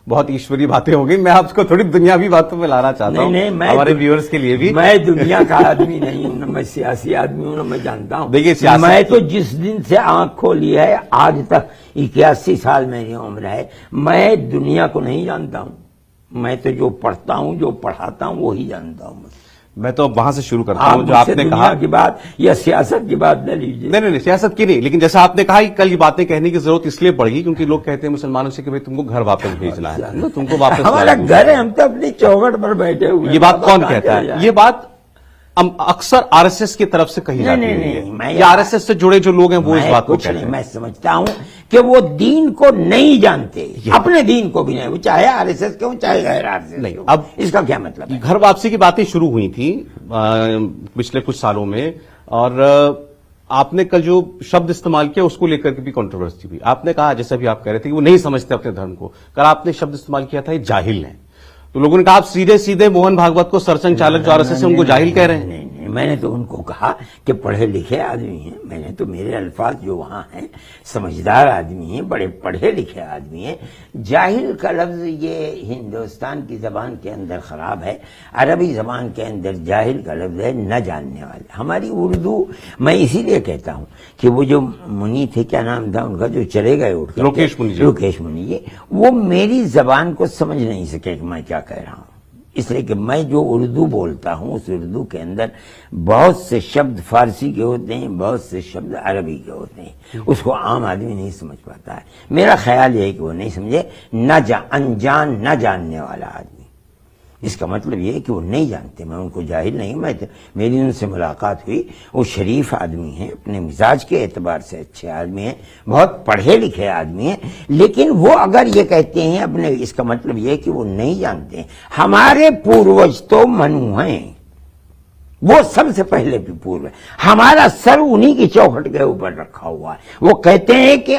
بہت ایشوری باتیں ہو گئی. میں آپ کو تھوڑی دنیاوی باتوں پہ لانا چاہتا ہوں ہمارے ویورز کے لیے بھی. میں دنیا کا آدمی نہیں ہوں، نہ میں سیاسی آدمی ہوں، نہ میں جانتا ہوں. دیکھیے میں تو جس دن سے آنکھ کھولی ہے آج تک 81 سال میری عمر ہے، میں دنیا کو نہیں جانتا ہوں. میں تو جو پڑھتا ہوں، جو پڑھاتا ہوں وہی جانتا ہوں. میں تو وہاں سے شروع کرتا ہوں جو آپ نے کہا کی بات یا سیاست کی بات نہ لیجیے. نہیں سیاست کی نہیں، لیکن جیسا آپ نے کہا کہ کل یہ باتیں کہنے کی ضرورت اس لیے پڑ گئی کیونکہ لوگ کہتے ہیں مسلمانوں سے کہ بھائی تم کو گھر واپس بھیجنا ہے، تم کو واپس. ہمارا گھر ہے، ہم تو اپنی چوکھٹ پر بیٹھے ہوئے. یہ بات کون کہتا ہے؟ یہ بات اکثر آر ایس ایس کی طرف سے کہی جاتی ہے، یا آر ایس ایس سے جڑے جو لوگ ہیں وہ اس بات کو کہتے ہیں. میں سمجھتا ہوں کہ وہ دین کو نہیں جانتے، اپنے دین کو بھی نہیں، وہ چاہے آر ایس ایس کے ہوں چاہے غیر آر ایس ایس کے ہوں. اب اس کا کیا مطلب ہے؟ گھر واپسی کی باتیں شروع ہوئی تھیں پچھلے کچھ سالوں میں، اور آپ نے کل جو شبد استعمال کیا اس کو لے کر کے بھی کنٹروورسی ہوئی. آپ نے کہا جیسا بھی آپ کہہ رہے تھے کہ وہ نہیں سمجھتے اپنے دھرم کو. کل آپ نے شبد استعمال کیا تھا یہ جاہل ہیں، تو لوگوں نے کہا آپ سیدھے موہن بھاگوت کو سرسنگ چالک جو آر ایس ایس ہے ان کو جاہل کہہ رہے ہیں. نہیں، میں نے تو ان کو کہا کہ پڑھے لکھے آدمی ہیں. میں نے تو میرے الفاظ جو وہاں ہیں، سمجھدار آدمی ہیں، بڑے پڑھے لکھے آدمی ہیں. جاہل کا لفظ یہ ہندوستان کی زبان کے اندر خراب ہے. عربی زبان کے اندر جاہل کا لفظ ہے نہ جاننے والے. ہماری اردو، میں اسی لیے کہتا ہوں کہ وہ جو منی تھے، کیا نام تھا ان کا، جو چلے گئے اٹھ کے، لوکیش منی جی، وہ میری زبان کو سمجھ نہیں سکے کہ میں کیا کہہ رہا ہوں. اس لیے کہ میں جو اردو بولتا ہوں اس اردو کے اندر بہت سے شبد فارسی کے ہوتے ہیں، بہت سے شبد عربی کے ہوتے ہیں. اس کو عام آدمی نہیں سمجھ پاتا ہے. میرا خیال یہ ہے کہ وہ نہیں سمجھے. انجان نہ جاننے والا آدمی، اس کا مطلب یہ ہے کہ وہ نہیں جانتے. میں ان کو جاہل نہیں، میری ان سے ملاقات ہوئی. وہ شریف آدمی ہیں، اپنے مزاج کے اعتبار سے اچھے آدمی ہیں، بہت پڑھے لکھے آدمی ہیں. لیکن وہ اگر یہ کہتے ہیں اپنے، اس کا مطلب یہ ہے کہ وہ نہیں جانتے. ہمارے پوروج تو منو ہیں، وہ سب سے پہلے بھی پورو ہے. ہمارا سر انہی کی چوکھٹ کے اوپر رکھا ہوا ہے. وہ کہتے ہیں کہ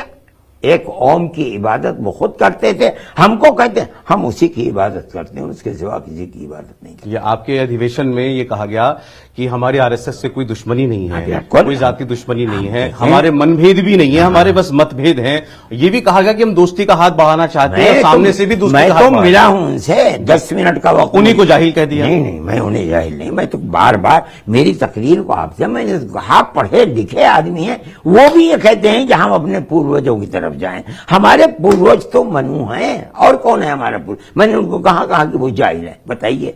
ایک اوم کی عبادت وہ خود کرتے تھے، ہم کو کہتے ہیں ہم اسی کی عبادت کرتے ہیں، اس کے سوا کسی کی عبادت نہیں کرتے. یہ آپ کے ادھیویشن میں یہ کہا گیا کہ ہماری آر ایس ایس سے کوئی دشمنی نہیں ہے، کوئی ذاتی دشمنی نہیں ہے، ہمارے من بھید بھی نہیں ہے، ہمارے بس مت بھید ہیں. یہ بھی کہا گیا کہ ہم دوستی کا ہاتھ بڑھانا چاہتے ہیں، سامنے سے بھی دوستی کا ہاتھ بڑھانا. میں تو ملا ہوں ان سے 10 منٹ کا وقت. انہیں کو جاہل کہہ دیا؟ نہیں، میں انہیں جاہل نہیں. میں تو بار بار میری تقریر کو آپ سے میں نے کہا پڑھے لکھے آدمی ہیں، وہ بھی یہ کہتے ہیں کہ ہم اپنے پوروجوں کی طرف جائیں. ہمارے پوروج تو منو ہیں، اور کون ہے ہمارا پوروج؟ میں نے ان کو کہا کہ وہ جاہل ہے. بتائیے،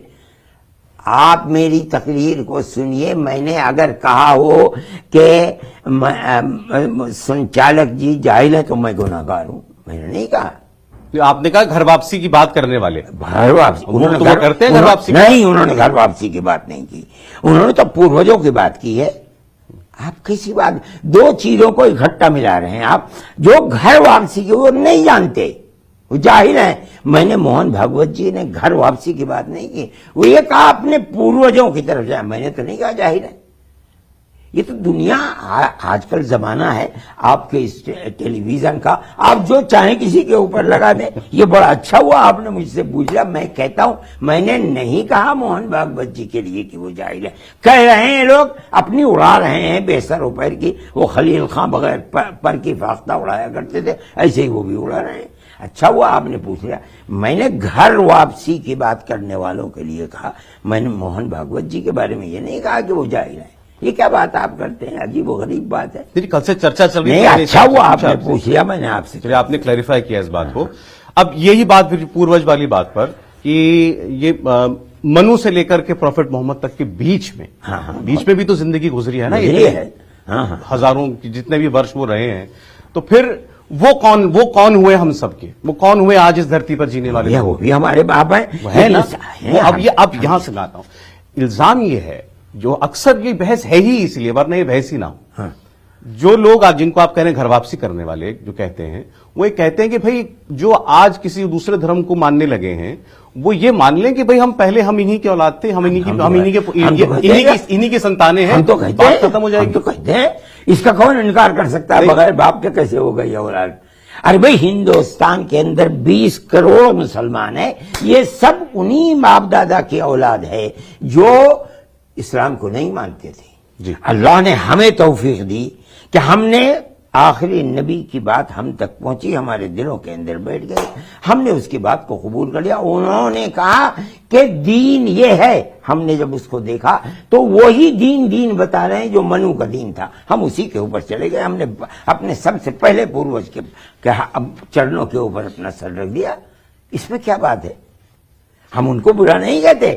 آپ میری تقریر کو سنیے. میں نے اگر کہا ہو کہ سنچالک جی جاہل ہے تو میں گناہگار ہوں. میں نے نہیں کہا. آپ نے کہا گھر واپسی کی بات کرنے والے. گھر واپسی کرتے ہیں گھر واپسی نہیں، انہوں نے گھر واپسی کی بات نہیں کی. انہوں نے تو پوروجوں کی بات کی ہے. آپ کسی بات، دو چیزوں کو اکٹھا ملا رہے ہیں. آپ جو گھر واپسی کی وہ نہیں جانتے، وہ جاہل ہیں. میں نے موہن بھاگوت جی نے گھر واپسی کی بات نہیں کی. وہ یہ کہا اپنے پوروجوں کی طرف جائیں. میں نے تو نہیں کہا جاہل ہے. یہ تو دنیا، آج کل زمانہ ہے آپ کے اس ٹیلی ویژن کا، آپ جو چاہیں کسی کے اوپر لگا دیں. یہ بڑا اچھا ہوا آپ نے مجھ سے پوچھا. میں کہتا ہوں میں نے نہیں کہا موہن بھاگوت جی کے لیے کہ وہ جاہل ہے. کہہ رہے ہیں لوگ، اپنی اڑا رہے ہیں بے سر و پیر کی. وہ خلیل خان بغیر پر کی فاختہ اڑایا کرتے تھے، ایسے ہی وہ بھی اڑا رہے ہیں. اچھا ہوا آپ نے پوچھ لیا. میں نے گھر واپسی کی بات کرنے والوں کے لیے کہا. میں نے موہن بھاگوت جی کے بارے میں یہ نہیں کہا کہ وہ جاہل ہے. یہ کیا بات آپ کرتے ہیں؟ عجیب و غریب بات ہے. کل سے چرچا چل رہی ہے. نہیں، اچھا ہوا آپ نے پوچھ لیا. میں نے آپ سے، آپ نے کلیریفائی کیا اس بات کو. اب یہی بات پوروج والی بات پر کہ یہ منو سے لے کر کے پروفٹ محمد تک کے بیچ میں بھی تو زندگی گزری ہے نا. یہ ہزاروں جتنے بھی ورش وہ رہے ہیں. تو پھر وہ کون ہوئے ہم سب کے؟ وہ کون ہوئے آج اس دھرتی پر جینے والے؟ وہ بھی ہمارے باپ ہیں نا. اب یہاں سے لاتا ہوں. الزام یہ ہے، جو اکثر یہ بحث ہے ہی اس لیے، ورنہ یہ بحث ہی نہ ہو. جو لوگ جن کو آپ کہہ رہے ہیں گھر واپسی کرنے والے جو کہتے ہیں، وہ یہ کہتے ہیں کہ بھئی جو آج کسی دوسرے دھرم کو ماننے لگے ہیں وہ یہ مان لیں کہ بھئی ہم پہلے انہی کے اولاد تھے، ہم انہی کی سنتانیں ہیں. تو بات ختم ہو جائے گی. تو کہتے ہیں، اس کا کون انکار کر سکتا ہے؟ بغیر باپ کے کیسے ہو گئی اولاد؟ ارے بھئی ہندوستان کے اندر 20 کروڑ مسلمان ہیں. یہ سب انہی باپ دادا کی اولاد ہے جو اسلام کو نہیں مانتے تھے. اللہ نے ہمیں توفیق دی کہ ہم نے آخری نبی کی بات ہم تک پہنچی، ہمارے دلوں کے اندر بیٹھ گئی، ہم نے اس کی بات کو قبول کر لیا۔ انہوں نے کہا کہ دین یہ ہے، ہم نے جب اس کو دیکھا تو وہی دین بتا رہے ہیں جو منو کا دین تھا، ہم اسی کے اوپر چلے گئے، ہم نے اپنے سب سے پہلے پوروج کے چرنوں کے اوپر اپنا سر رکھ دیا۔ اس میں کیا بات ہے؟ ہم ان کو برا نہیں کہتے،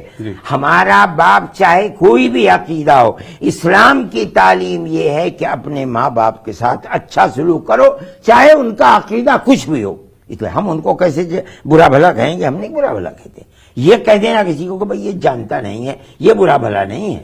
ہمارا باپ چاہے کوئی بھی عقیدہ ہو، اسلام کی تعلیم یہ ہے کہ اپنے ماں باپ کے ساتھ اچھا سلوک کرو، چاہے ان کا عقیدہ کچھ بھی ہو۔ اس لیے ہم ان کو کیسے برا بھلا کہیں گے؟ ہم نہیں برا بھلا کہتے۔ یہ کہہ دینا کسی کو کہ بھئی یہ جانتا نہیں ہے، یہ برا بھلا نہیں ہے۔